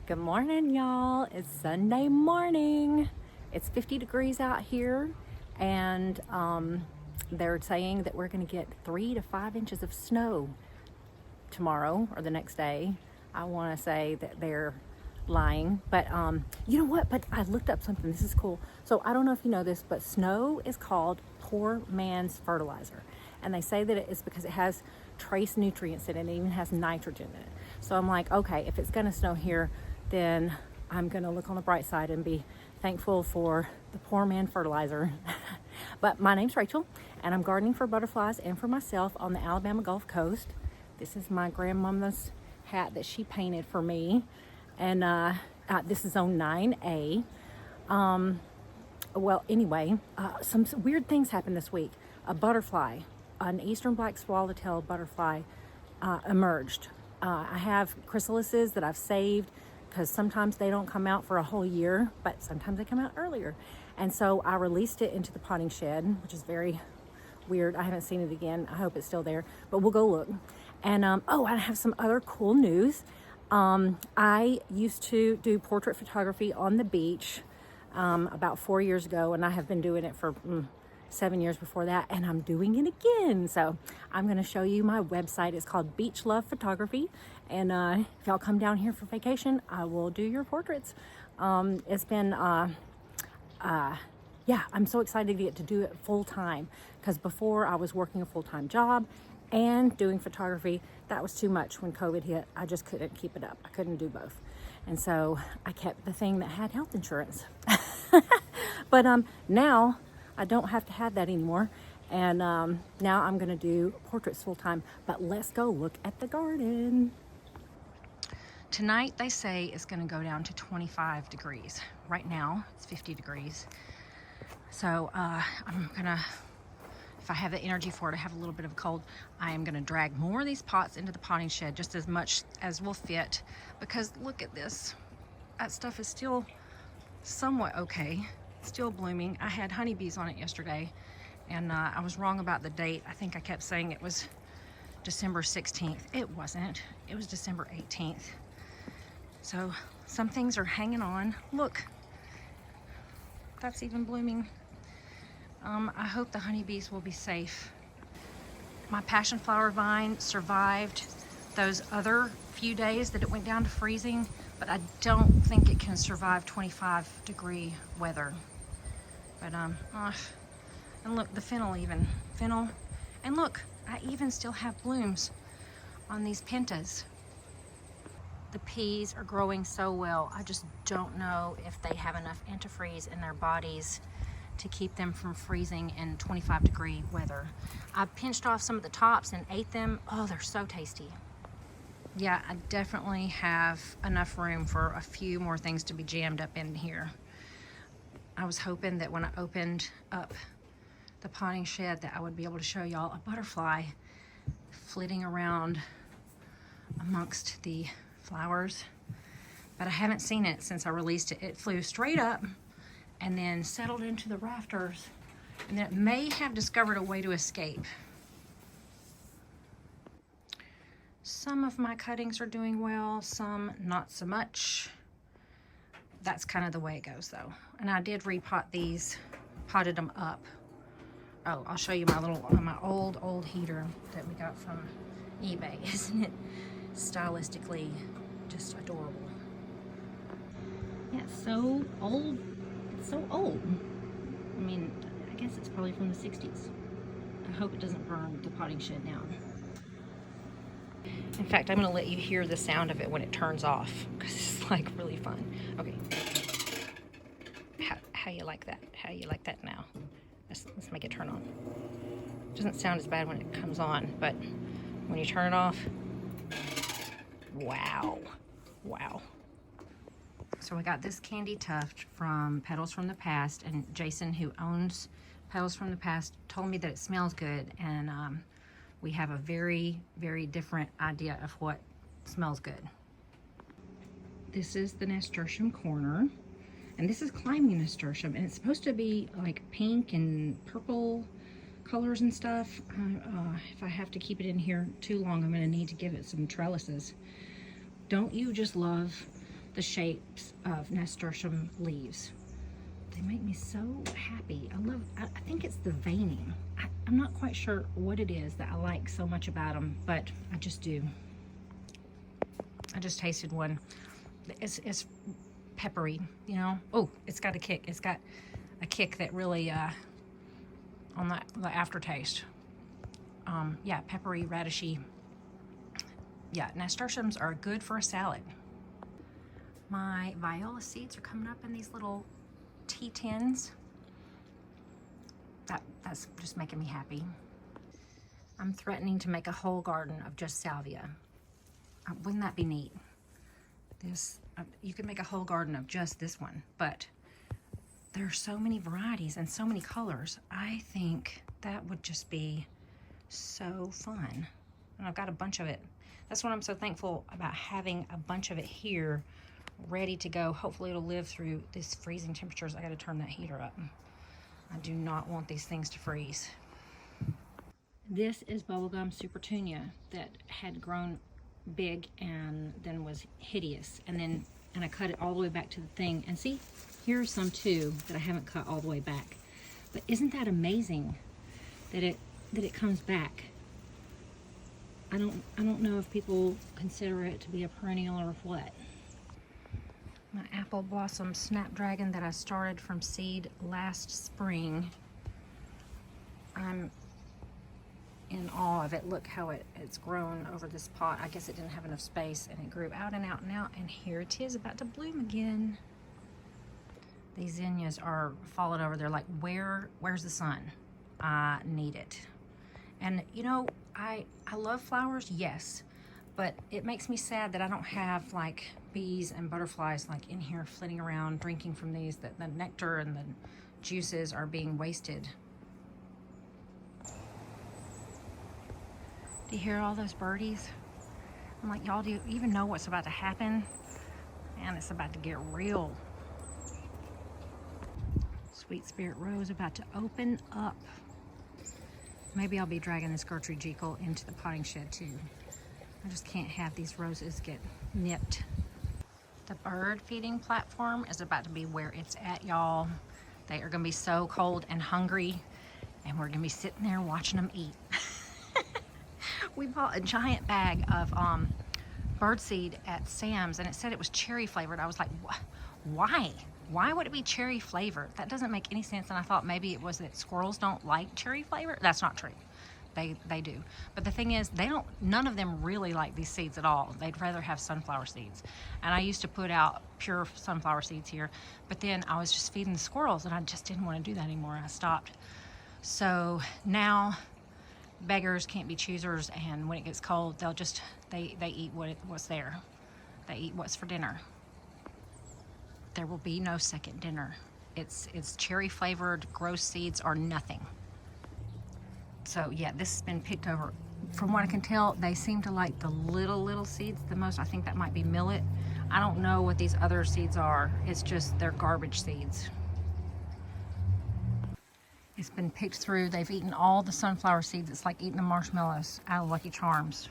Good morning, y'all. It's Sunday morning. It's 50 degrees out here, and they're saying that we're going to get 3 to 5 inches of snow tomorrow or the next day. I want to say that they're lying, but you know what? But I looked up something. This is cool. So I don't know if you know this, but snow is called poor man's fertilizer, and they say that it's because it has trace nutrients in it. It even has nitrogen in it. So I'm like, okay, if it's going to snow here, then I'm going to look on the bright side and be thankful for the poor man fertilizer. But my name's Rachel, and I'm gardening for butterflies and for myself on the Alabama Gulf Coast. This is my grandmama's hat that she painted for me, and this is on 9A. Well, anyway, some weird things happened this week. A butterfly, an eastern black swallowtail butterfly, emerged. I have chrysalises that I've saved because sometimes they don't come out for a whole year, but sometimes they come out earlier. And so I released it into the potting shed, which is very weird. I haven't seen it again. I hope it's still there, but we'll go look. And I have some other cool news. I used to do portrait photography on the beach about 4 years ago, and I have been doing it for 7 years before that, and I'm doing it again. So I'm going to show you my website. It's called Beach Love Photography, and if y'all come down here for vacation, I will do your portraits. It's been yeah, I'm so excited to get to do it full time, because before I was working a full-time job and doing photography. That was too much. When COVID hit, I just couldn't keep it up. I couldn't do both, and so I kept the thing that had health insurance. But now I don't have to have that anymore, and now I'm gonna do portraits full time. But let's go look at the garden. Tonight they say it's gonna go down to 25 degrees. Right now it's 50 degrees. So I'm gonna, if I have the energy for it, I have a little bit of a cold, I am gonna drag more of these pots into the potting shed, just as much as will fit, because look at this. That stuff is still somewhat okay. Still blooming. I had honeybees on it yesterday, and I was wrong about the date. I think I kept saying it was December 16th. It wasn't. It was December 18th. So some things are hanging on. Look, that's even blooming. I hope the honeybees will be safe. My passion flower vine survived those other few days that it went down to freezing, but I don't think it can survive 25-degree weather. But and look, the fennel, and look, I even still have blooms on these pentas. The peas are growing so well. I just don't know if they have enough antifreeze in their bodies to keep them from freezing in 25-degree weather. I pinched off some of the tops and ate them. Oh, they're so tasty. Yeah, I definitely have enough room for a few more things to be jammed up in here. I was hoping that when I opened up the potting shed that I would be able to show y'all a butterfly flitting around amongst the flowers, but I haven't seen it since I released it. It flew straight up and then settled into the rafters, and then it may have discovered a way to escape. Some of my cuttings are doing well, some not so much. That's kind of the way it goes though. And I did repot these, potted them up. Oh, I'll show you my little, my old heater that we got from eBay. Isn't it stylistically just adorable? Yeah, it's so old. It's so old. I mean, I guess it's probably from the 60s. I hope it doesn't burn the potting shed down. In fact, I'm gonna let you hear the sound of it when it turns off, because it's like really fun. Okay. How you like that? How you like that now? Let's make it turn on. It doesn't sound as bad when it comes on, but when you turn it off, wow. Wow. So I got this candy tuft from Petals From the Past, and Jason, who owns Petals From the Past, told me that it smells good, and we have a very, very different idea of what smells good. This is the nasturtium corner, and this is climbing nasturtium, and it's supposed to be like pink and purple colors and stuff. If I have to keep it in here too long, I'm going to need to give it some trellises. Don't you just love the shapes of nasturtium leaves. They make me so happy. I think it's the veining. I'm not quite sure what it is that I like so much about them, but I just do. I just tasted one. It's peppery, you know. Oh, it's got a kick. It's got a kick that really, on the aftertaste. Yeah, peppery, radishy. Yeah, nasturtiums are good for a salad. My viola seeds are coming up in these little tea tins. That's just making me happy. I'm threatening to make a whole garden of just salvia. Wouldn't that be neat? You could make a whole garden of just this one, but there are so many varieties and so many colors. I think that would just be so fun. And I've got a bunch of it. That's what I'm so thankful about, having a bunch of it here ready to go. Hopefully it'll live through these freezing temperatures. I got to turn that heater up. I do not want these things to freeze. This is bubblegum supertunia that had grown big and then was hideous, and I cut it all the way back to the thing. And see, here's some too that I haven't cut all the way back. But isn't that amazing that it comes back? I don't know if people consider it to be a perennial or what. My apple blossom snapdragon that I started from seed last spring, I'm in awe of it. Look how it's grown over this pot. I guess it didn't have enough space, and it grew out and out and out, and here it is about to bloom again. These zinnias are falling over. They're like, where's the sun? I need it. And you know, I love flowers, yes, but it makes me sad that I don't have like bees and butterflies like in here flitting around drinking from these, that the nectar and the juices are being wasted. Do you hear all those birdies? I'm like, y'all, do you even know what's about to happen? Man, it's about to get real. Sweet Spirit Rose about to open up. Maybe I'll be dragging this Gertrude Jekyll into the potting shed too. I just can't have these roses get nipped. The bird feeding platform is about to be where it's at, y'all. They are gonna be so cold and hungry, and we're gonna be sitting there watching them eat. We bought a giant bag of birdseed at Sam's, and it said it was cherry flavored. I was like, why? Why would it be cherry flavored? That doesn't make any sense. And I thought maybe it was that squirrels don't like cherry flavor. That's not true. They do. But the thing is, none of them really like these seeds at all. They'd rather have sunflower seeds. And I used to put out pure sunflower seeds here, but then I was just feeding the squirrels, and I just didn't want to do that anymore. I stopped. So now beggars can't be choosers, and when it gets cold, they eat what's there. They eat what's for dinner. There will be no second dinner. It's cherry flavored gross seeds or nothing. So yeah, this has been picked over. From what I can tell, they seem to like the little seeds the most. I think that might be millet. I don't know what these other seeds are. It's just they're garbage seeds. It's been picked through. They've eaten all the sunflower seeds. It's like eating the marshmallows out of Lucky Charms.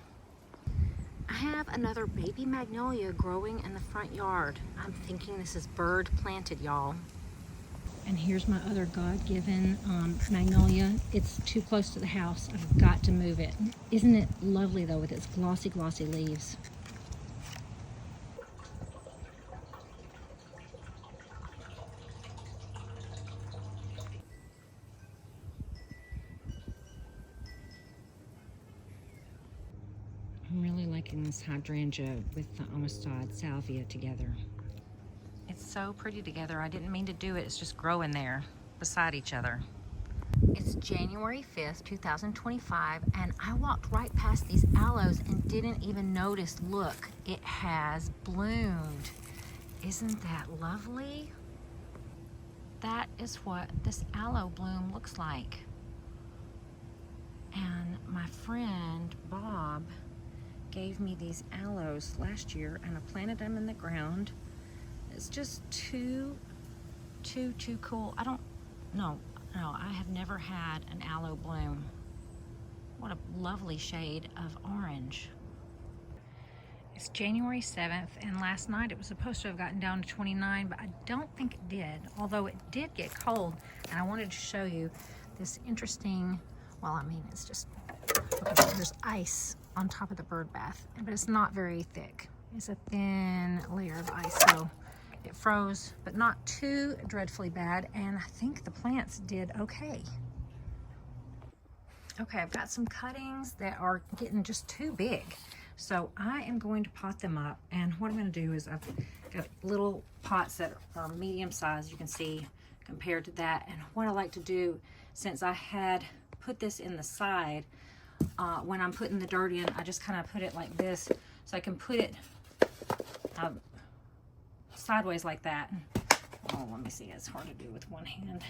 I have another baby magnolia growing in the front yard. I'm thinking this is bird planted, y'all. And here's my other God-given magnolia. It's too close to the house. I've got to move it. Isn't it lovely though, with its glossy leaves? I'm really liking this hydrangea with the Amistad salvia together. It's so pretty together. I didn't mean to do it. It's just growing there beside each other. It's January 5th, 2025, and I walked right past these aloes and didn't even notice. Look, it has bloomed. Isn't that lovely? That is what this aloe bloom looks like. And my friend Bob gave me these aloes last year, and I planted them in the ground. It's just too cool. I have never had an aloe bloom. What a lovely shade of orange. It's January 7th, and last night it was supposed to have gotten down to 29, but I don't think it did, although it did get cold. And I wanted to show you this interesting, well, I mean, it's just, okay, there's ice on top of the bird bath, but it's not very thick. It's a thin layer of ice, so it froze, but not too dreadfully bad, and I think the plants did okay. Okay, I've got some cuttings that are getting just too big. So I am going to pot them up, and what I'm going to do is I've got little pots that are medium sized, you can see, compared to that. And what I like to do, since I had put this in the side, when I'm putting the dirt in, I just kind of put it like this, so I can put it sideways like that. Oh, let me see, it's hard to do with one hand.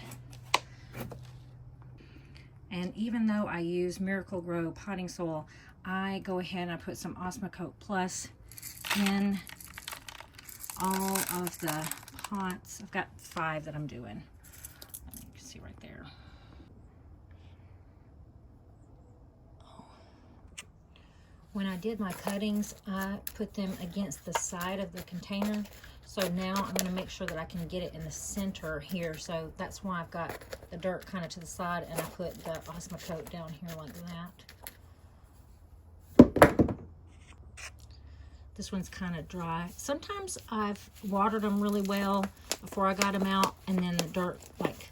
And even though I use Miracle Grow potting soil, I go ahead and I put some Osmocote Plus in all of the pots. I've got 5 that I'm doing. You can see right there. When I did my cuttings, I put them against the side of the container. So now I'm going to make sure that I can get it in the center here. So that's why I've got the dirt kind of to the side, and I put the Osmocote down here like that. This one's kind of dry. Sometimes I've watered them really well before I got them out, and then the dirt like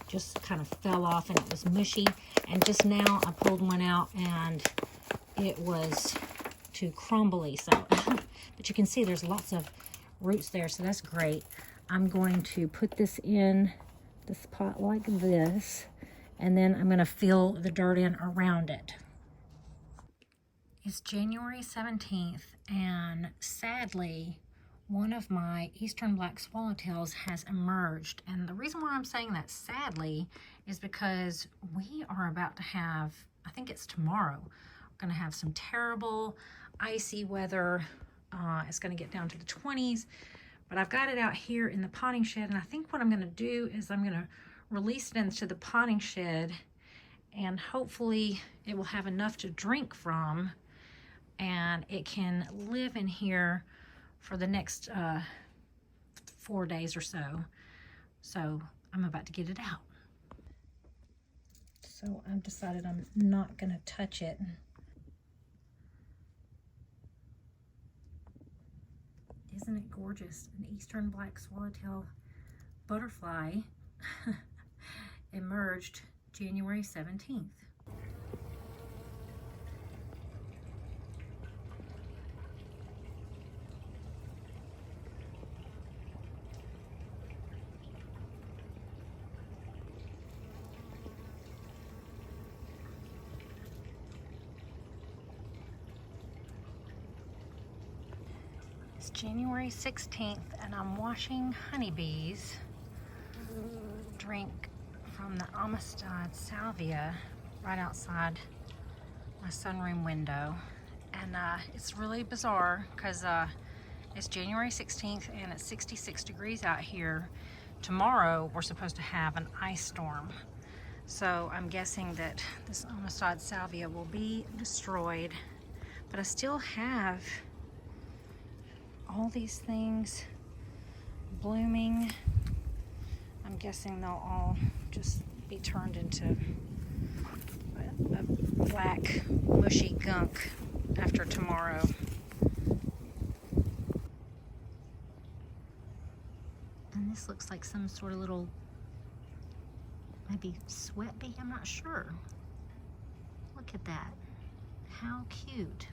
just kind of fell off and it was mushy. And just now I pulled one out and it was too crumbly. So, but you can see there's lots of roots there, so that's great. I'm going to put this in this pot like this, and then I'm going to fill the dirt in around it. It's January 17th, and sadly, one of my eastern black swallowtails has emerged. And the reason why I'm saying that sadly is because we are about to have, I think it's tomorrow, we're going to have some terrible icy weather. It's going to get down to the 20s, but I've got it out here in the potting shed, and I think what I'm going to do is I'm going to release it into the potting shed, and hopefully it will have enough to drink from, and it can live in here for the next 4 days or so. So I'm about to get it out. So I've decided I'm not going to touch it. Isn't it gorgeous? An eastern black swallowtail butterfly emerged January 17th. It's January 16th, and I'm watching honeybees drink from the Amistad salvia right outside my sunroom window. And it's really bizarre because it's January 16th and it's 66 degrees out here. Tomorrow we're supposed to have an ice storm. So I'm guessing that this Amistad salvia will be destroyed, but I still have all these things blooming. I'm guessing they'll all just be turned into a black mushy gunk after tomorrow. And this looks like some sort of little, maybe sweat bee, I'm not sure. Look at that, how cute.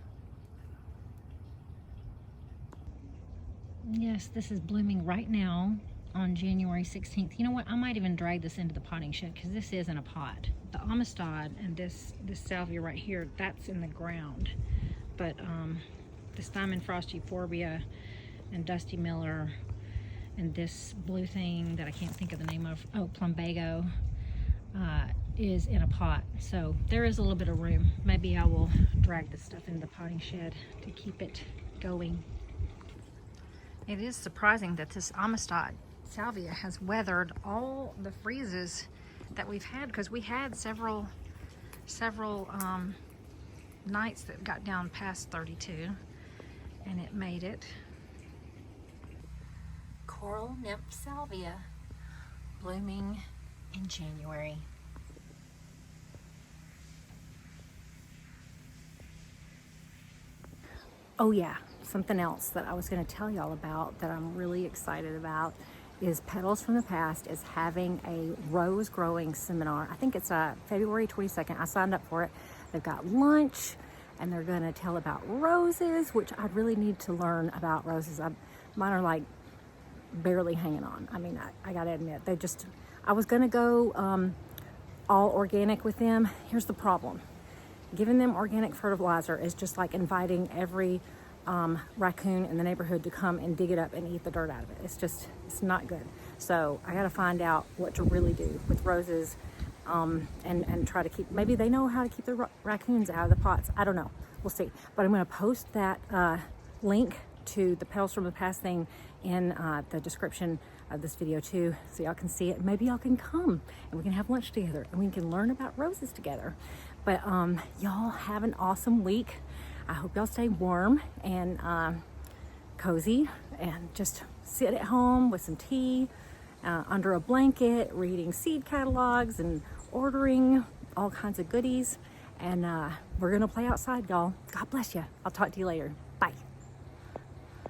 Yes, this is blooming right now on January 16th. You know what? I might even drag this into the potting shed because this is in a pot. The Amistad and this salvia right here, that's in the ground. But this Diamond Frost Euphorbia and Dusty Miller and this blue thing that I can't think of the name of, oh, Plumbago, is in a pot. So there is a little bit of room. Maybe I will drag this stuff into the potting shed to keep it going. It is surprising that this Amistad salvia has weathered all the freezes that we've had, because we had several nights that got down past 32, and it made it. Coral nymph salvia, blooming in January. Oh yeah, something else that I was going to tell y'all about that I'm really excited about is Petals from the Past is having a rose growing seminar. I think it's February 22nd. I signed up for it. They've got lunch and they're going to tell about roses, which I really need to learn about roses. Mine are like barely hanging on. I mean, I got to admit, I was going to go all organic with them. Here's the problem. Giving them organic fertilizer is just like inviting every raccoon in the neighborhood to come and dig it up and eat the dirt out of it. It's not good. So I got to find out what to really do with roses and try to keep, maybe they know how to keep the raccoons out of the pots. I don't know. We'll see. But I'm going to post that link to the Petals from the Past thing in the description of this video too, so y'all can see it. Maybe y'all can come and we can have lunch together and we can learn about roses together. But y'all have an awesome week. I hope y'all stay warm and cozy and just sit at home with some tea under a blanket, reading seed catalogs and ordering all kinds of goodies. And we're gonna play outside, y'all. God bless you. I'll talk to you later.